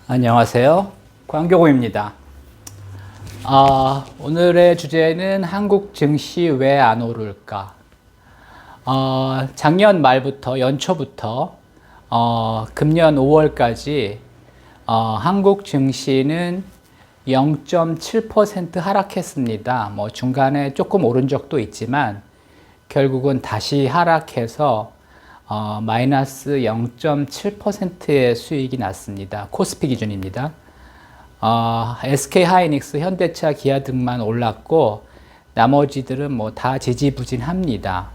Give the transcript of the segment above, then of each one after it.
안녕하세요. 광교고입니다. 오늘의 주제는 한국 증시 왜 안 오를까? 작년 말부터, 연초부터 금년 5월까지 한국 증시는 0.7% 하락했습니다. 뭐 중간에 조금 오른 적도 있지만 결국은 다시 하락해서 마이너스 0.7%의 수익이 났습니다. 코스피 기준입니다. SK하이닉스, 현대차, 기아 등만 올랐고 나머지들은 뭐 다 지지부진합니다.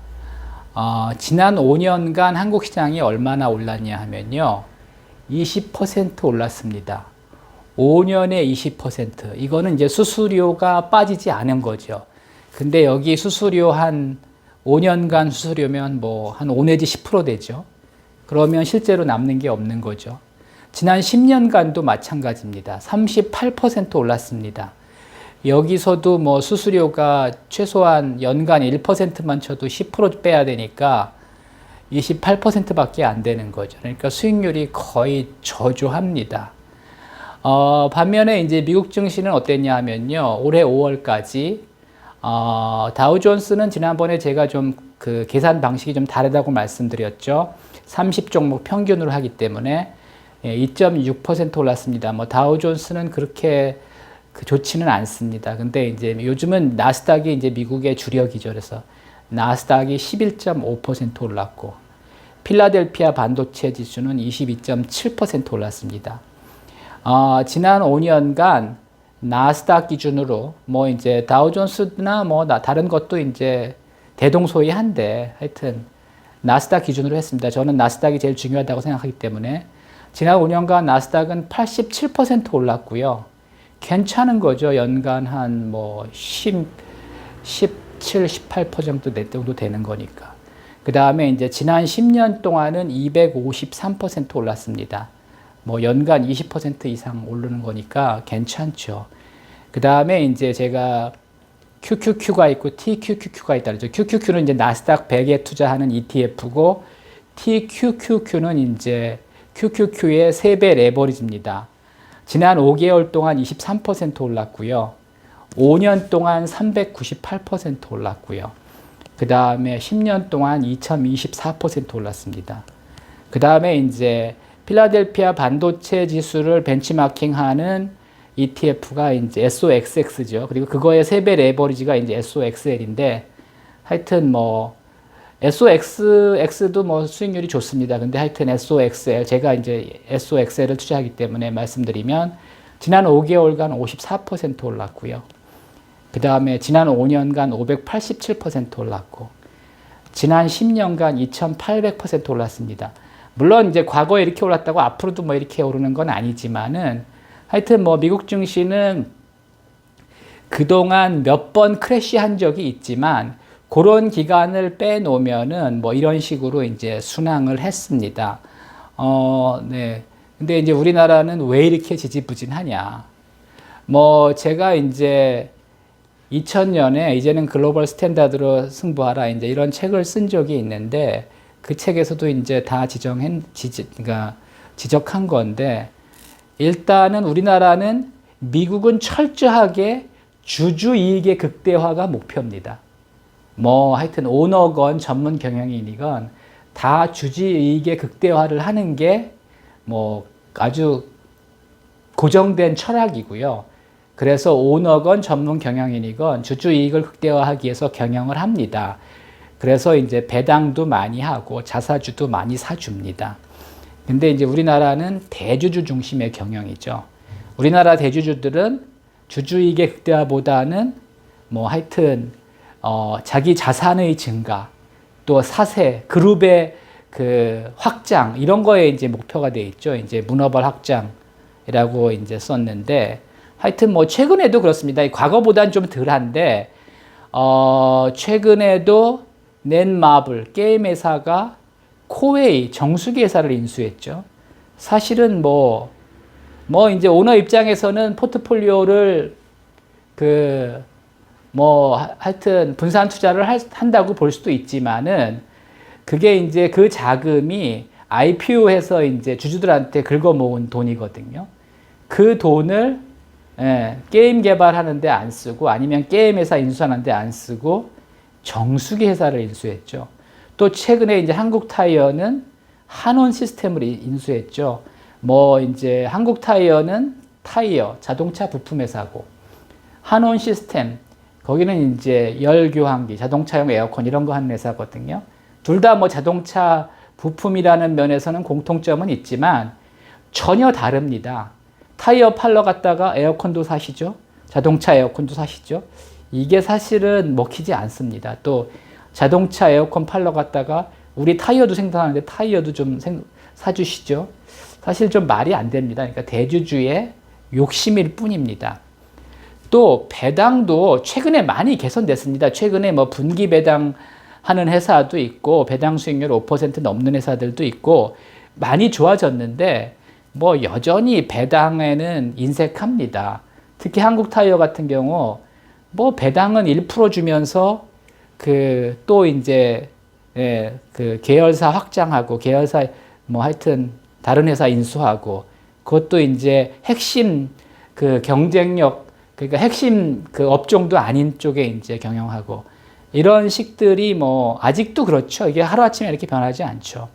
지난 5년간 한국 시장이 얼마나 올랐냐 하면요. 20% 올랐습니다. 5년에 20%. 이거는 이제 수수료가 빠지지 않은 거죠. 근데 여기 수수료 한 5년간 수수료면 뭐 한 5 내지 10% 되죠. 그러면 실제로 남는 게 없는 거죠. 지난 10년간도 마찬가지입니다. 38% 올랐습니다. 여기서도 뭐 수수료가 최소한 연간 1%만 쳐도 10% 빼야 되니까 28%밖에 안 되는 거죠. 그러니까 수익률이 거의 저조합니다. 반면에 이제 미국 증시는 어땠냐 하면요. 올해 5월까지 다우존스는 지난번에 제가 좀 그 계산 방식이 좀 다르다고 말씀드렸죠. 30종목 평균으로 하기 때문에 2.6% 올랐습니다. 뭐 다우존스는 그렇게 좋지는 않습니다. 근데 이제 요즘은 나스닥이 이제 미국의 주력이죠. 그래서 나스닥이 11.5% 올랐고 필라델피아 반도체 지수는 22.7% 올랐습니다. 지난 5년간 나스닥 기준으로 뭐 이제 다우존스나 뭐 다른 것도 이제 대동소이한데 하여튼 나스닥 기준으로 했습니다. 저는 나스닥이 제일 중요하다고 생각하기 때문에 지난 5년간 나스닥은 87% 올랐고요. 괜찮은 거죠. 연간 한 뭐 17, 18% 정도 되는 거니까. 그 다음에 이제 지난 10년 동안은 253% 올랐습니다. 뭐 연간 20% 이상 오르는 거니까 괜찮죠. 그 다음에 이제 제가 QQQ가 있고 TQQQ가 있다 그러죠. QQQ는 이제 나스닥 100에 투자하는 ETF고 TQQQ는 이제 QQQ의 3배 레버리지입니다. 지난 5개월 동안 23% 올랐고요. 5년 동안 398% 올랐고요. 그 다음에 10년 동안 2024% 올랐습니다. 그 다음에 이제 필라델피아 반도체 지수를 벤치마킹하는 ETF가 이제 SOXX죠. 그리고 그거의 3배 레버리지가 이제 SOXL인데 하여튼 뭐 SOXX도 뭐 수익률이 좋습니다. 근데 하여튼 SOXL 제가 이제 SOXL을 투자하기 때문에 말씀드리면 지난 5개월간 54% 올랐고요. 그 다음에 지난 5년간 587% 올랐고 지난 10년간 2800% 올랐습니다. 물론 이제 과거에 이렇게 올랐다고 앞으로도 뭐 이렇게 오르는 건 아니지만은 하여튼 뭐 미국 증시는 그동안 몇 번 크래시한 적이 있지만 그런 기간을 빼놓으면은 뭐 이런 식으로 이제 순항을 했습니다. 네. 근데 이제 우리나라는 왜 이렇게 지지부진하냐. 뭐 제가 이제 2000년에 이제는 글로벌 스탠다드로 승부하라 이제 이런 책을 쓴 적이 있는데 그 책에서도 이제 다 그러니까 지적한 건데 일단은 우리나라는 미국은 철저하게 주주이익의 극대화가 목표입니다. 뭐 하여튼 오너건 전문 경영인이건 다 주주이익의 극대화를 하는 게 뭐 아주 고정된 철학이고요. 그래서 오너건 전문 경영인이건 주주이익을 극대화하기 위해서 경영을 합니다. 그래서 이제 배당도 많이 하고 자사주도 많이 사줍니다. 근데 이제 우리나라는 대주주 중심의 경영이죠. 우리나라 대주주들은 주주이익의 극대화보다는 뭐 하여튼 자기 자산의 증가, 또 사세, 그룹의 그 확장 이런 거에 이제 목표가 돼 있죠. 이제 문어발 확장이라고 이제 썼는데 하여튼 뭐 최근에도 그렇습니다. 과거보다는 좀 덜한데 최근에도 넷마블 게임 회사가 코웨이 정수기 회사를 인수했죠. 사실은 뭐 이제 오너 입장에서는 포트폴리오를 하여튼 분산 투자를 한다고 볼 수도 있지만은 그게 이제 그 자금이 IPO해서 이제 주주들한테 긁어 모은 돈이거든요. 그 돈을 게임 개발하는데 안 쓰고 아니면 게임 회사 인수하는데 안 쓰고 정수기 회사를 인수했죠. 또 최근에 이제 한국 타이어는 한원 시스템을 인수했죠. 뭐 이제 한국 타이어는 타이어 자동차 부품 회사고 한원 시스템 거기는 이제 열 교환기 자동차용 에어컨 이런 거 하는 회사거든요. 둘 다 뭐 자동차 부품이라는 면에서는 공통점은 있지만 전혀 다릅니다. 타이어 팔러 갔다가 에어컨도 사시죠. 자동차 에어컨도 사시죠. 이게 사실은 먹히지 않습니다. 또 자동차 에어컨 팔러 갔다가 우리 타이어도 생산하는데 타이어도 좀 사주시죠. 사실 좀 말이 안 됩니다. 그러니까 대주주의 욕심일 뿐입니다. 또 배당도 최근에 많이 개선됐습니다. 최근에 뭐 분기 배당 하는 회사도 있고 배당 수익률 5% 넘는 회사들도 있고 많이 좋아졌는데 뭐 여전히 배당에는 인색합니다. 특히 한국타이어 같은 경우 뭐 배당은 1% 주면서 그 또 이제 그 계열사 확장하고 계열사 뭐 하여튼 다른 회사 인수하고 그것도 이제 핵심 그 경쟁력 그러니까 핵심 그 업종도 아닌 쪽에 이제 경영하고 이런 식들이 뭐 아직도 그렇죠. 이게 하루아침에 이렇게 변하지 않죠.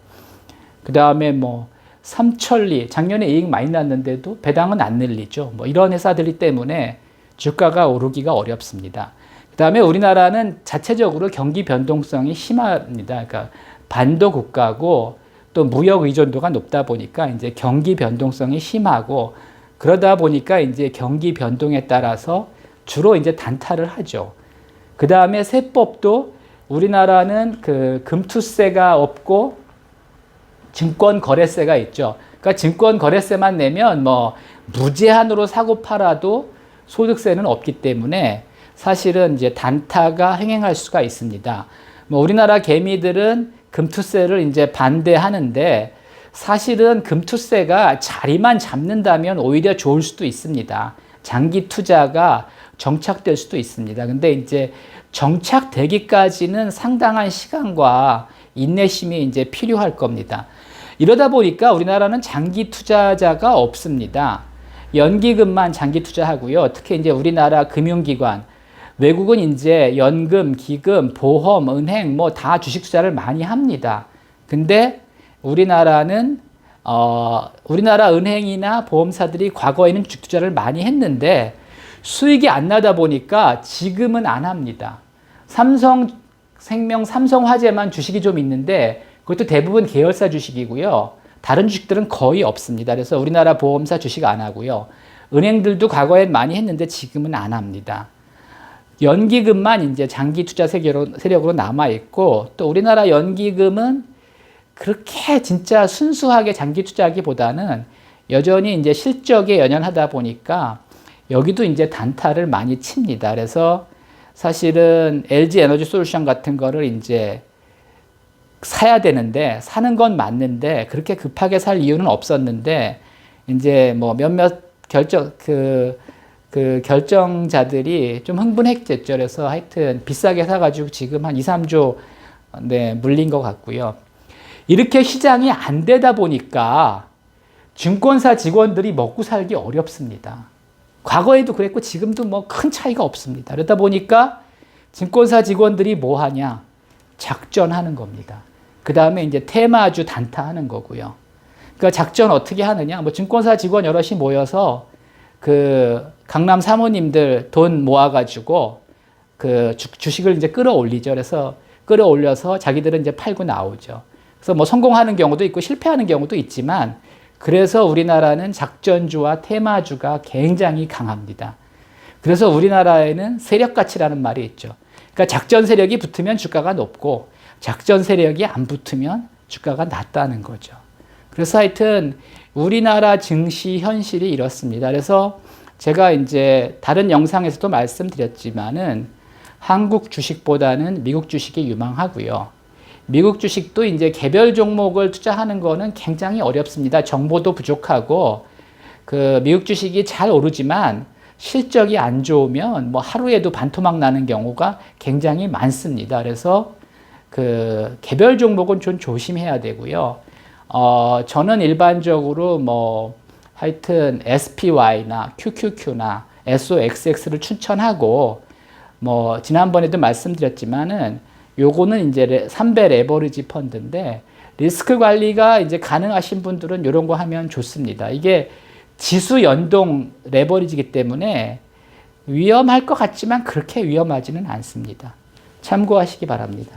그 다음에 뭐 삼천리 작년에 이익 많이 났는데도 배당은 안 늘리죠. 뭐 이런 회사들이 때문에 주가가 오르기가 어렵습니다. 그 다음에 우리나라는 자체적으로 경기 변동성이 심합니다. 그러니까 반도 국가고 또 무역 의존도가 높다 보니까 이제 경기 변동성이 심하고 그러다 보니까 이제 경기 변동에 따라서 주로 이제 단타를 하죠. 그 다음에 세법도 우리나라는 그 금투세가 없고 증권 거래세가 있죠. 그러니까 증권 거래세만 내면 뭐 무제한으로 사고 팔아도 소득세는 없기 때문에 사실은 이제 단타가 횡행할 수가 있습니다. 뭐 우리나라 개미들은 금투세를 이제 반대하는데 사실은 금투세가 자리만 잡는다면 오히려 좋을 수도 있습니다. 장기 투자가 정착될 수도 있습니다. 근데 이제 정착되기까지는 상당한 시간과 인내심이 이제 필요할 겁니다. 이러다 보니까 우리나라는 장기 투자자가 없습니다. 연기금만 장기 투자하고요. 특히 이제 우리나라 금융기관, 외국은 이제 연금, 기금, 보험, 은행 뭐 다 주식 투자를 많이 합니다. 근데 우리나라는 우리나라 은행이나 보험사들이 과거에는 주식 투자를 많이 했는데 수익이 안 나다 보니까 지금은 안 합니다. 삼성생명, 삼성화재만 주식이 좀 있는데 그것도 대부분 계열사 주식이고요. 다른 주식들은 거의 없습니다. 그래서 우리나라 보험사 주식 안 하고요. 은행들도 과거엔 많이 했는데 지금은 안 합니다. 연기금만 이제 장기 투자 세력으로 남아 있고 또 우리나라 연기금은 그렇게 진짜 순수하게 장기 투자하기보다는 여전히 이제 실적에 연연하다 보니까 여기도 이제 단타를 많이 칩니다. 그래서 사실은 LG 에너지 솔루션 같은 거를 이제 사야 되는데 사는 건 맞는데 그렇게 급하게 살 이유는 없었는데 이제 뭐 몇몇 결정자들이 좀 흥분했겠죠. 그래서 하여튼 비싸게 사가지고 지금 한 2, 3조 물린 것 같고요. 이렇게 시장이 안 되다 보니까 증권사 직원들이 먹고 살기 어렵습니다. 과거에도 그랬고 지금도 뭐 큰 차이가 없습니다. 그러다 보니까 증권사 직원들이 뭐 하냐? 작전하는 겁니다. 그 다음에 이제 테마주 단타하는 거고요. 그러니까 작전 어떻게 하느냐? 뭐 증권사 직원 여럿이 모여서 그 강남 사모님들 돈 모아가지고 그 주식을 이제 끌어올리죠. 그래서 끌어올려서 자기들은 이제 팔고 나오죠. 그래서 뭐 성공하는 경우도 있고 실패하는 경우도 있지만 그래서 우리나라는 작전주와 테마주가 굉장히 강합니다. 그래서 우리나라에는 세력가치라는 말이 있죠. 그러니까 작전 세력이 붙으면 주가가 높고 작전 세력이 안 붙으면 주가가 낮다는 거죠. 그래서 하여튼 우리나라 증시 현실이 이렇습니다. 그래서 제가 이제 다른 영상에서도 말씀드렸지만은 한국 주식보다는 미국 주식이 유망하고요. 미국 주식도 이제 개별 종목을 투자하는 거는 굉장히 어렵습니다. 정보도 부족하고 그 미국 주식이 잘 오르지만 실적이 안 좋으면 뭐 하루에도 반토막 나는 경우가 굉장히 많습니다. 그래서 그 개별 종목은 좀 조심해야 되고요. 저는 일반적으로 뭐 하여튼 SPY나 QQQ나 SOXX를 추천하고, 뭐 지난번에도 말씀드렸지만은 요거는 이제 3배 레버리지 펀드인데 리스크 관리가 이제 가능하신 분들은 이런 거 하면 좋습니다. 이게 지수 연동 레버리지이기 때문에 위험할 것 같지만 그렇게 위험하지는 않습니다. 참고하시기 바랍니다.